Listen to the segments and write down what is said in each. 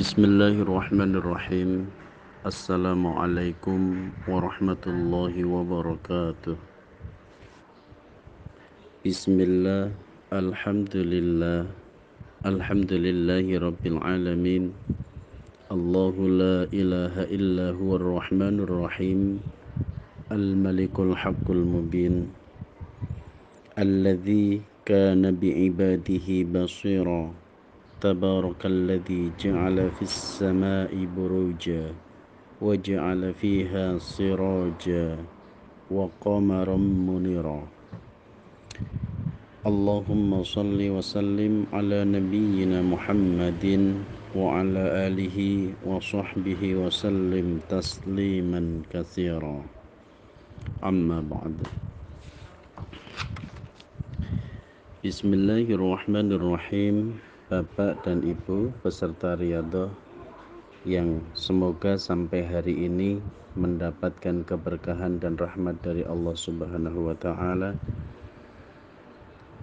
Bismillahirrahmanirrahim. Assalamualaikum warahmatullahi wabarakatuh. Bismillah, alhamdulillah, alhamdulillahi rabbil alamin. Allahu la ilaha illa huwar rahmanur rahim. Al-malikul haqqul mubin. Alladzi kana bi'ibadihi basira. Tabarakalladzi ja'ala fis sama'i buruja wa ja'ala fiha siraja wa qamaran munira. Allahumma salli wa sallim ala nabiyyina Muhammadin wa ala alihi wa sahbihi wa sallim tasliman katsira. Amma ba'd. Bismillahirrahmanirrahim. Bapak dan Ibu peserta riyadhah yang semoga sampai hari ini mendapatkan keberkahan dan rahmat dari Allah Subhanahu wa taala.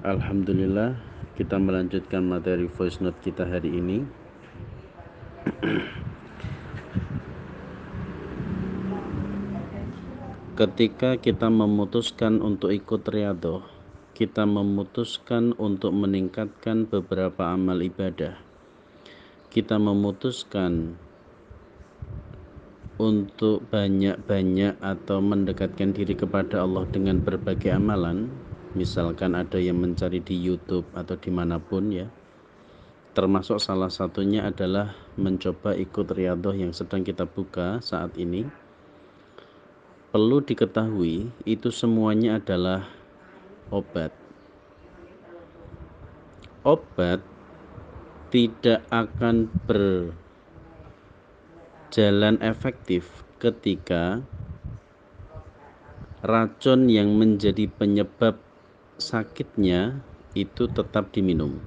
Alhamdulillah, kita melanjutkan materi voice note kita hari ini. Ketika kita memutuskan untuk ikut riyadhah, kita memutuskan untuk meningkatkan beberapa amal ibadah. Kita memutuskan untuk banyak-banyak atau mendekatkan diri kepada Allah dengan berbagai amalan. Misalkan ada yang mencari di YouTube atau dimanapun ya. Termasuk salah satunya adalah mencoba ikut riyadhah yang sedang kita buka saat ini. Perlu diketahui itu semuanya adalah obat. Obat tidak akan berjalan efektif ketika racun yang menjadi penyebab sakitnya itu tetap diminum.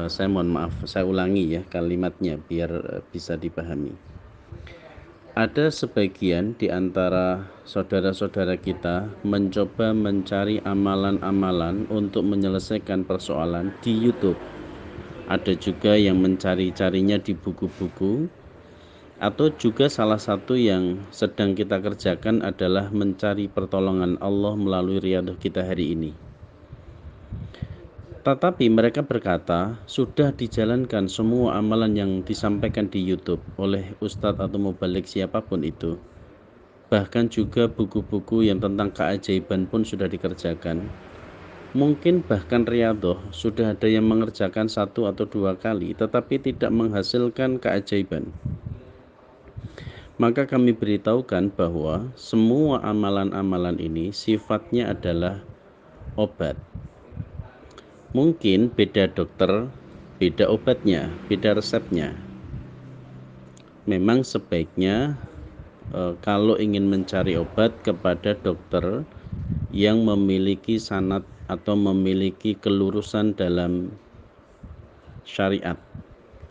Saya mohon maaf, saya ulangi ya kalimatnya biar bisa dipahami. Ada sebagian di antara saudara-saudara kita mencoba mencari amalan-amalan untuk menyelesaikan persoalan di YouTube. Ada juga yang mencari-carinya di buku-buku, atau juga salah satu yang sedang kita kerjakan adalah mencari pertolongan Allah melalui riyadhah kita hari ini. Tetapi mereka berkata, sudah dijalankan semua amalan yang disampaikan di YouTube oleh ustadz atau mubalik siapapun itu. Bahkan juga buku-buku yang tentang keajaiban pun sudah dikerjakan. Mungkin bahkan riyadhah sudah ada yang mengerjakan 1 atau 2 kali, tetapi tidak menghasilkan keajaiban. Maka kami beritahukan bahwa semua amalan-amalan ini sifatnya adalah obat. Mungkin beda dokter, beda obatnya, beda resepnya. Memang sebaiknya kalau ingin mencari obat kepada dokter yang memiliki sanad atau memiliki kelurusan dalam syariat,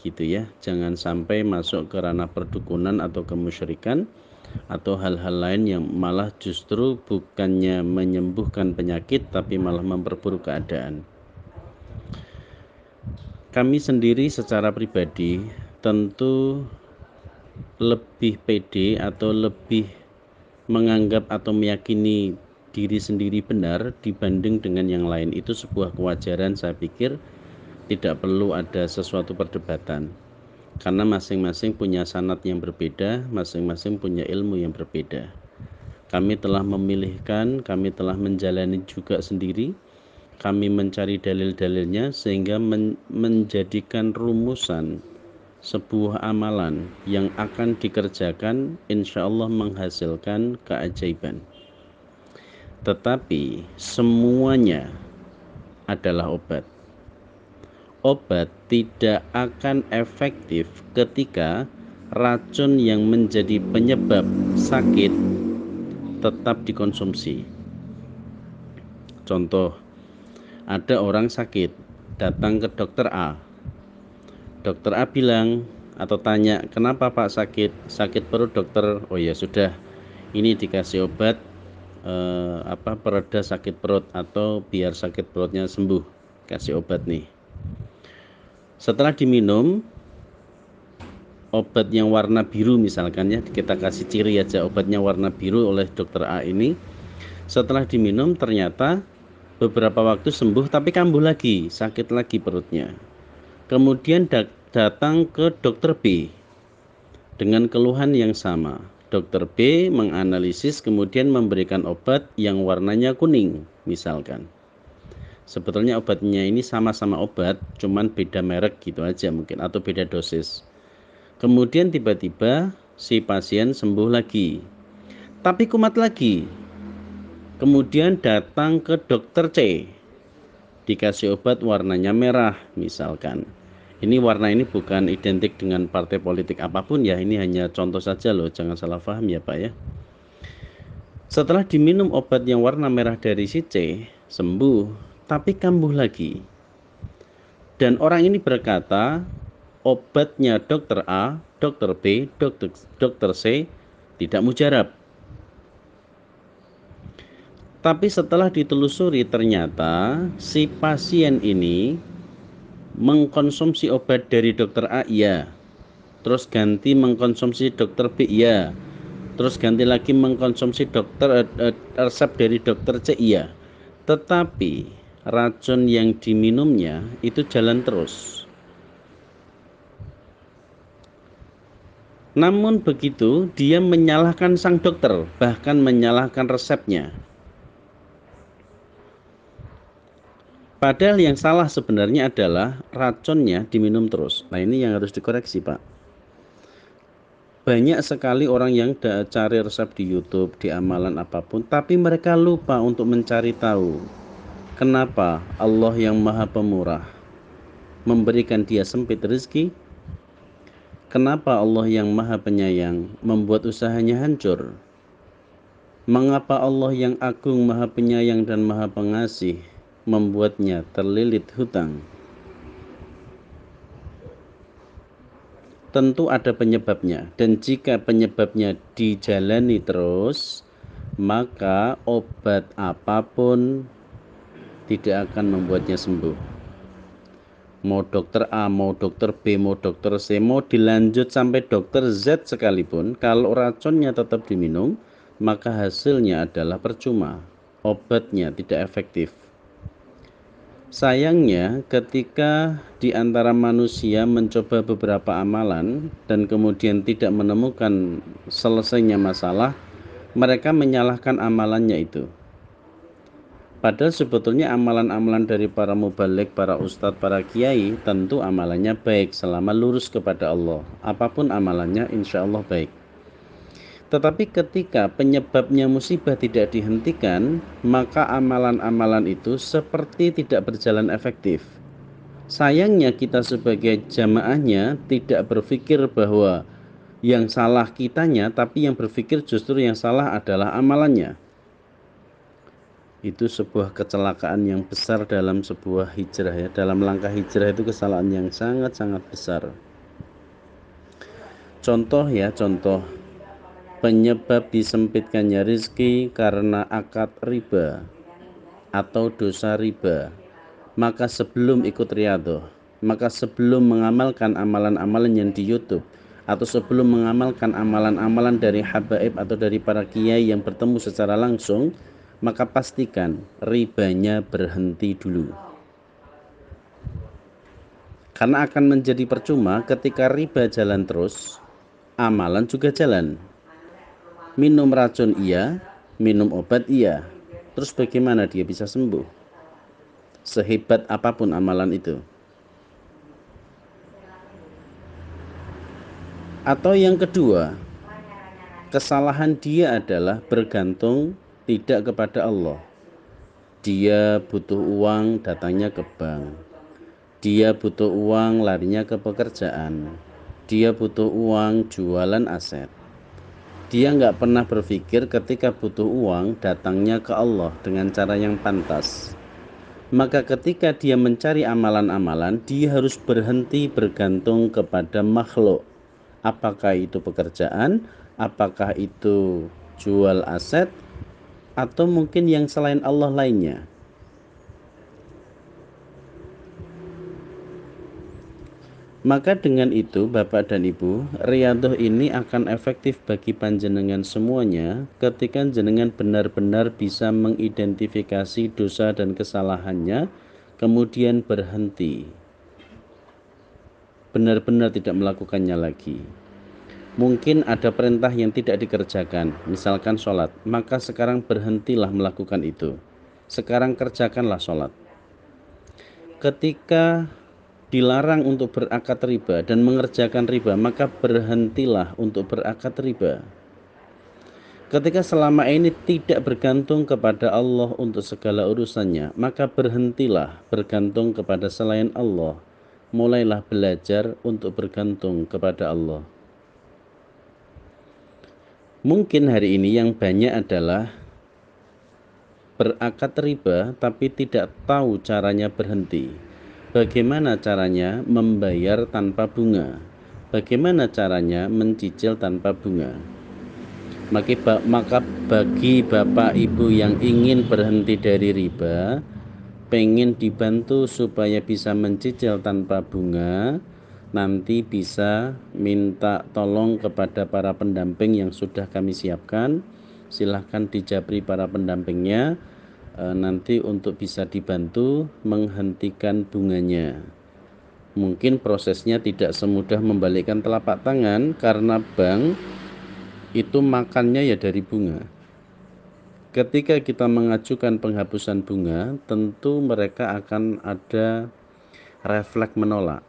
gitu ya. Jangan sampai masuk ke ranah perdukunan atau kemusyrikan atau hal-hal lain yang malah justru bukannya menyembuhkan penyakit tapi malah memperburuk keadaan. Kami sendiri secara pribadi tentu lebih pede atau lebih menganggap atau meyakini diri sendiri benar dibanding dengan yang lain. Itu sebuah kewajaran, saya pikir tidak perlu ada sesuatu perdebatan. Karena masing-masing punya sanad yang berbeda, masing-masing punya ilmu yang berbeda. Kami telah memilihkan, kami telah menjalani juga sendiri. Kami mencari dalil-dalilnya sehingga menjadikan rumusan sebuah amalan yang akan dikerjakan insya Allah menghasilkan keajaiban. Tetapi semuanya adalah obat. Obat tidak akan efektif ketika racun yang menjadi penyebab sakit tetap dikonsumsi. Contoh, ada orang sakit, datang ke dokter A. Dokter A bilang atau tanya, kenapa Pak sakit? Sakit perut dokter. Oh ya sudah, ini dikasih obat pereda sakit perut atau biar sakit perutnya sembuh. Kasih obat nih. Setelah diminum obat yang warna biru misalkan ya, kita kasih ciri aja obatnya warna biru oleh dokter A ini. Setelah diminum ternyata beberapa waktu sembuh tapi kambuh lagi, sakit lagi perutnya. Kemudian datang ke dokter B dengan keluhan yang sama. Dokter B menganalisis kemudian memberikan obat yang warnanya kuning misalkan. Sebetulnya obatnya ini sama-sama obat, cuman beda merek gitu aja mungkin, atau beda dosis. Kemudian tiba-tiba si pasien sembuh lagi, tapi kumat lagi. Kemudian datang ke dokter C, dikasih obat warnanya merah misalkan. Ini warna ini bukan identik dengan partai politik apapun ya, ini hanya contoh saja loh, jangan salah paham ya Pak ya. Setelah diminum obat yang warna merah dari si C, sembuh, tapi kambuh lagi. Dan orang ini berkata, obatnya dokter A, dokter B, dokter C tidak mujarab. Tapi setelah ditelusuri ternyata si pasien ini mengkonsumsi obat dari dokter A iya, terus ganti mengkonsumsi dokter B iya, terus ganti lagi mengkonsumsi resep dari dokter C iya. Tetapi racun yang diminumnya itu jalan terus. Namun begitu dia menyalahkan sang dokter, bahkan menyalahkan resepnya. Padahal yang salah sebenarnya adalah racunnya diminum terus. Nah ini yang harus dikoreksi Pak. Banyak sekali orang yang cari resep di YouTube, di amalan apapun, tapi mereka lupa untuk mencari tahu kenapa Allah yang Maha Pemurah memberikan dia sempit rezeki. Kenapa Allah yang Maha Penyayang membuat usahanya hancur? Mengapa Allah yang Agung Maha Penyayang dan Maha Pengasih membuatnya terlilit hutang? Tentu ada penyebabnya, dan jika penyebabnya dijalani terus, maka obat apapun tidak akan membuatnya sembuh. Mau dokter A, mau dokter B, mau dokter C, mau dilanjut sampai dokter Z sekalipun, kalau racunnya tetap diminum, maka hasilnya adalah percuma. Obatnya tidak efektif. Sayangnya ketika di antara manusia mencoba beberapa amalan dan kemudian tidak menemukan selesainya masalah, mereka menyalahkan amalannya itu. Padahal sebetulnya amalan-amalan dari para mubalik, para ustadz, para kiai tentu amalannya baik selama lurus kepada Allah. Apapun amalannya insya Allah baik. Tetapi ketika penyebabnya musibah tidak dihentikan, maka amalan-amalan itu seperti tidak berjalan efektif. Sayangnya kita sebagai jamaahnya tidak berpikir bahwa yang salah kitanya, tapi yang berpikir justru yang salah adalah amalannya. Itu sebuah kecelakaan yang besar dalam sebuah hijrah ya. Dalam langkah hijrah itu kesalahan yang sangat-sangat besar. Contoh penyebab disempitkannya rezeki karena akad riba atau dosa riba. Maka sebelum ikut riyadhah, maka sebelum mengamalkan amalan-amalan yang di YouTube, atau sebelum mengamalkan amalan-amalan dari habaib atau dari para kiai yang bertemu secara langsung, maka pastikan ribanya berhenti dulu. Karena akan menjadi percuma ketika riba jalan terus, amalan juga jalan. Minum racun iya, minum obat iya. Terus bagaimana dia bisa sembuh? Sehebat apapun amalan itu. Atau yang kedua, kesalahan dia adalah bergantung tidak kepada Allah. Dia butuh uang, datangnya ke bank. Dia butuh uang, larinya ke pekerjaan. Dia butuh uang, jualan aset. Dia nggak pernah berpikir ketika butuh uang, datangnya ke Allah dengan cara yang pantas. Maka ketika dia mencari amalan-amalan, dia harus berhenti bergantung kepada makhluk. Apakah itu pekerjaan, apakah itu jual aset, atau mungkin yang selain Allah lainnya. Maka dengan itu Bapak dan Ibu, riyadhah ini akan efektif bagi panjenengan semuanya ketika jenengan benar-benar bisa mengidentifikasi dosa dan kesalahannya, kemudian berhenti. Benar-benar tidak melakukannya lagi. Mungkin ada perintah yang tidak dikerjakan, misalkan sholat, maka sekarang berhentilah melakukan itu. Sekarang kerjakanlah sholat. Ketika dilarang untuk berakad riba dan mengerjakan riba, maka berhentilah untuk berakad riba. Ketika selama ini tidak bergantung kepada Allah untuk segala urusannya, maka berhentilah bergantung kepada selain Allah. Mulailah belajar untuk bergantung kepada Allah. Mungkin hari ini yang banyak adalah berakad riba tapi tidak tahu caranya berhenti. Bagaimana caranya membayar tanpa bunga? Bagaimana caranya mencicil tanpa bunga? Maka bagi Bapak Ibu yang ingin berhenti dari riba, pengen dibantu supaya bisa mencicil tanpa bunga, nanti bisa minta tolong kepada para pendamping yang sudah kami siapkan. Silahkan dijabri para pendampingnya nanti untuk bisa dibantu menghentikan bunganya. Mungkin prosesnya tidak semudah membalikkan telapak tangan karena bank itu makannya ya dari bunga. Ketika kita mengajukan penghapusan bunga, tentu mereka akan ada refleks menolak.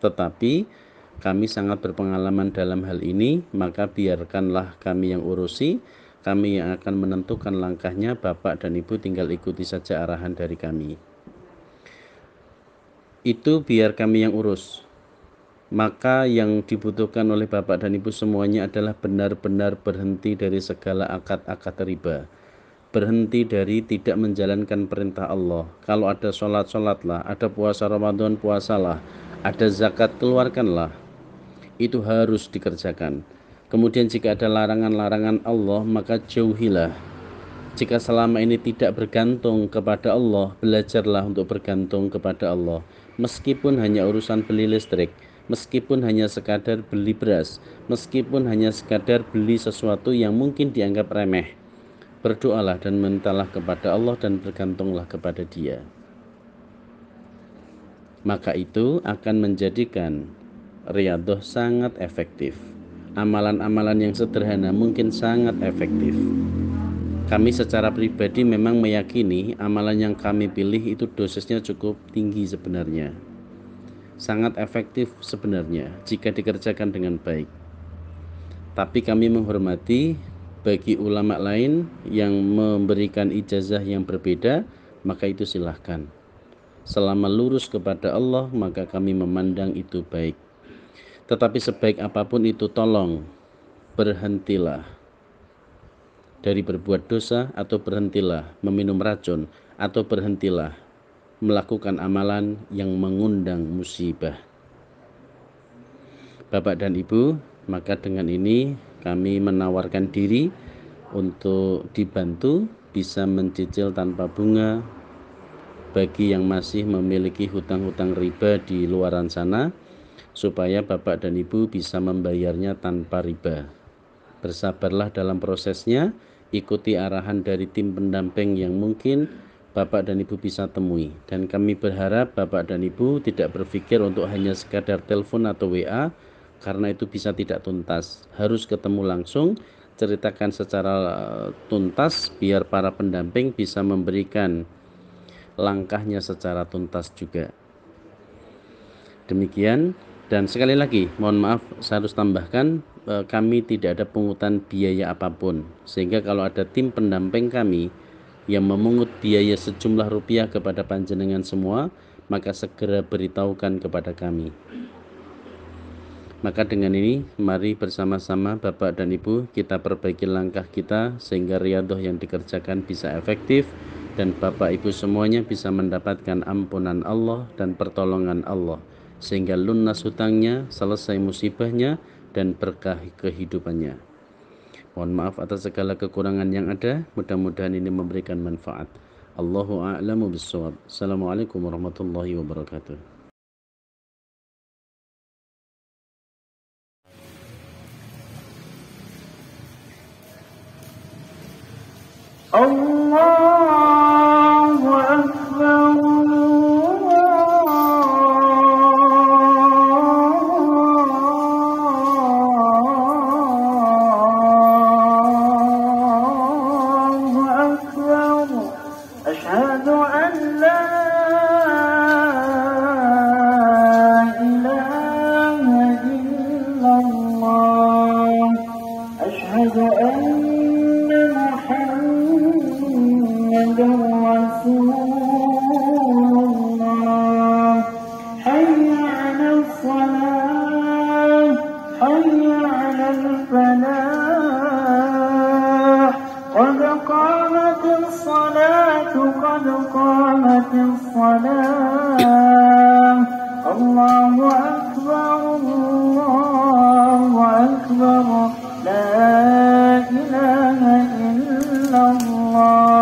Tetapi kami sangat berpengalaman dalam hal ini, maka biarkanlah kami yang urusi, kami yang akan menentukan langkahnya, Bapak dan Ibu tinggal ikuti saja arahan dari kami. Itu biar kami yang urus. Maka yang dibutuhkan oleh Bapak dan Ibu semuanya adalah benar-benar berhenti dari segala akad-akad riba. Berhenti dari tidak menjalankan perintah Allah. Kalau ada sholat, sholatlah. Ada puasa Ramadan, puasalah. Ada zakat, keluarkanlah. Itu harus dikerjakan. Kemudian jika ada larangan-larangan Allah, maka jauhilah. Jika selama ini tidak bergantung kepada Allah, belajarlah untuk bergantung kepada Allah. Meskipun hanya urusan beli listrik, meskipun hanya sekadar beli beras, meskipun hanya sekadar beli sesuatu yang mungkin dianggap remeh, berdoalah dan mintalah kepada Allah dan bergantunglah kepada Dia. Maka itu akan menjadikan riyadhah sangat efektif. Amalan-amalan yang sederhana mungkin sangat efektif. Kami secara pribadi memang meyakini amalan yang kami pilih itu dosisnya cukup tinggi sebenarnya. Sangat efektif sebenarnya jika dikerjakan dengan baik. Tapi kami menghormati bagi ulama lain yang memberikan ijazah yang berbeda, maka itu silahkan. Selama lurus kepada Allah, maka kami memandang itu baik. Tetapi sebaik apapun itu, tolong berhentilah dari berbuat dosa, atau berhentilah meminum racun, atau berhentilah melakukan amalan yang mengundang musibah. Bapak dan Ibu, maka dengan ini kami menawarkan diri untuk dibantu bisa mencicil tanpa bunga bagi yang masih memiliki hutang-hutang riba di luaran sana, supaya Bapak dan Ibu bisa membayarnya tanpa riba. Bersabarlah dalam prosesnya, ikuti arahan dari tim pendamping yang mungkin Bapak dan Ibu bisa temui. Dan kami berharap Bapak dan Ibu tidak berpikir untuk hanya sekadar telepon atau WA, karena itu bisa tidak tuntas. Harus ketemu langsung, ceritakan secara tuntas biar para pendamping bisa memberikan langkahnya secara tuntas juga. Demikian. Dan sekali lagi mohon maaf, saya harus tambahkan, kami tidak ada pungutan biaya apapun, sehingga kalau ada tim pendamping kami yang memungut biaya sejumlah rupiah kepada panjenengan semua, maka segera beritahukan kepada kami. Maka dengan ini mari bersama-sama Bapak dan Ibu kita perbaiki langkah kita sehingga riyadhah yang dikerjakan bisa efektif dan Bapak Ibu semuanya bisa mendapatkan ampunan Allah dan pertolongan Allah, sehingga lunas hutangnya, selesai musibahnya, dan berkah kehidupannya. Mohon maaf atas segala kekurangan yang ada, mudah-mudahan ini memberikan manfaat. Allahu a'lamu bissawab. Assalamualaikum warahmatullahi wabarakatuh. الله أكبر الله أكبر أشهد أن لا إله إلا الله أشهد أن محمدا رسول الله حي على الصلاة حي على الفلاح قد قامت الصلاة قد قامت الصلاة الله أكبر الله أكبر لا إله إلا الله